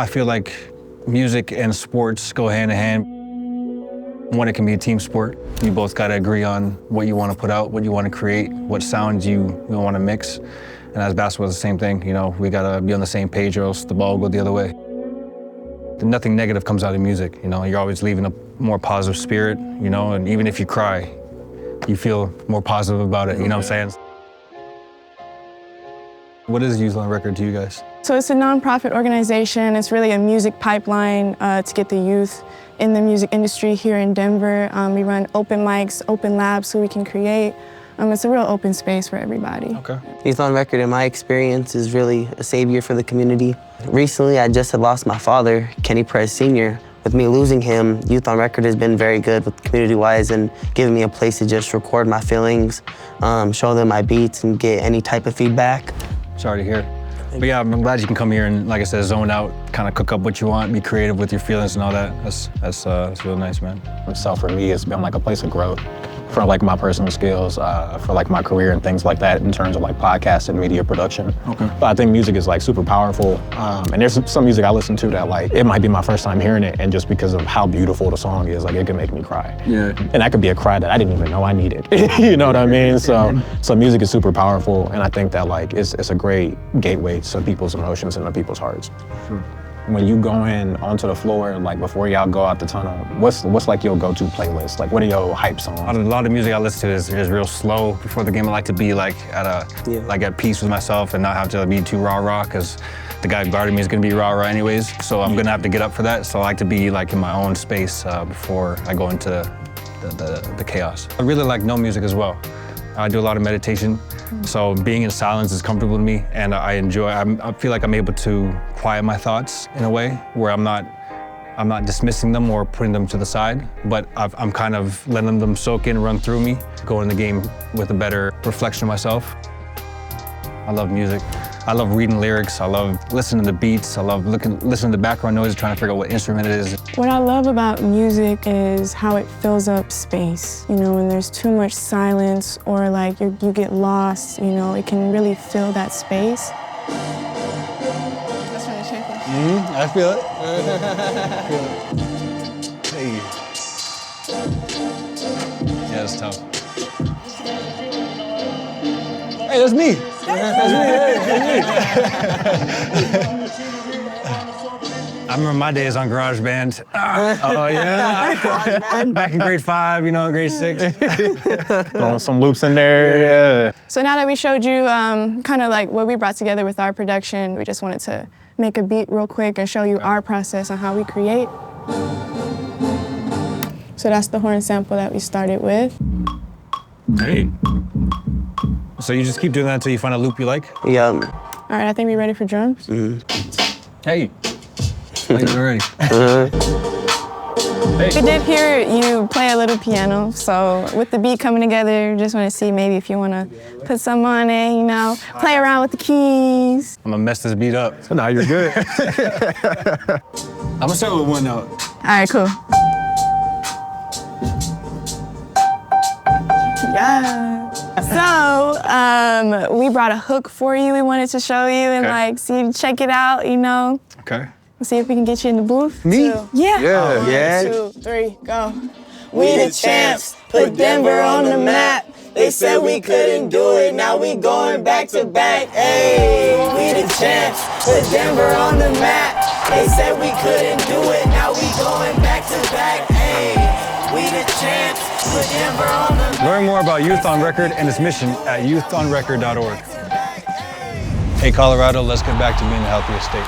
I feel like music and sports go hand in hand. One, it can be a team sport. You both gotta agree on what you wanna put out, what you wanna create, what sounds you wanna mix. And as basketball, it's the same thing. You know, we gotta be on the same page or else the ball will go the other way. Nothing negative comes out of music, you know? You're always leaving a more positive spirit, you know? And even if you cry, you feel more positive about it, you know what I'm saying? What is Youth on Record to you guys? So it's a nonprofit organization. It's really a music pipeline to get the youth in the music industry here in Denver. We run open mics, open labs so we can create. It's a real open space for everybody. Okay. Youth on Record, in my experience, is really a savior for the community. Recently, I just had lost my father, Kenny Perez Sr. With me losing him, Youth on Record has been very good with community-wise and giving me a place to just record my feelings, show them my beats, and get any type of feedback. Sorry to hear. But yeah, I'm glad you can come here and, like I said, zone out, kind of cook up what you want, be creative with your feelings and all that. That's real nice, man. So for me, it's been like a place of growth for like my personal skills, for like my career and things like that in terms of like podcast and media production. Okay. But I think music is like super powerful. And there's some music I listen to that like, it might be my first time hearing it, and just because of how beautiful the song is, like it can make me cry. Yeah. And that could be a cry that I didn't even know I needed. You know what I mean? So music is super powerful, and I think that like it's a great gateway to people's emotions and to people's hearts. Sure. When you go in onto the floor, like before y'all go out the tunnel, what's like your go-to playlist? Like what are your hype songs? A lot of music I listen to is real slow before the game. I like to be like at peace with myself and not have to be too rah-rah, because the guy guarding me is gonna be rah-rah anyways. So I'm gonna have to get up for that. So I like to be like in my own space before I go into the chaos. I really like no music as well. I do a lot of meditation, so being in silence is comfortable to me, and I enjoy. I feel like I'm able to quiet my thoughts in a way where I'm not dismissing them or putting them to the side, but I'm kind of letting them soak in, run through me, go in the game with a better reflection of myself. I love music. I love reading lyrics. I love listening to beats. I love listening to background noise, trying to figure out what instrument it is. What I love about music is how it fills up space. You know, when there's too much silence or like you get lost, you know, it can really fill that space. That's from the champion. I feel it. Hey. Yeah, it's tough. Hey, that's me. That's me. I remember my days on GarageBand. Oh yeah. Back in grade 5, you know, grade 6. Throwing some loops in there, yeah. So now that we showed you kind of like what we brought together with our production, we just wanted to make a beat real quick and show you our process on how we create. So that's the horn sample that we started with. Hey. So you just keep doing that until you find a loop you like? Yeah. All right, I think we're ready for drums. Hey. Already. Hey. We did hear you play a little piano, so with the beat coming together, just want to see maybe if you want to put some on it, you know, play around with the keys. I'm gonna mess this beat up. So now you're good. I'm gonna start with one note. All right, cool. Yeah. So, we brought a hook for you. We wanted to show you and like check it out, you know. Okay. See if we can get you in the booth. Me? Yeah. Yeah. 1, 2, 3, go. We the champs, put Denver on the map. They said we couldn't do it, now we going back to back. Hey, we the champs, put Denver on the map. They said we couldn't do it, now we going back to back. Hey, we the champs, put Denver on the map. Learn more about Youth on Record and its mission at youthonrecord.org. Hey Colorado, let's get back to being a healthier state.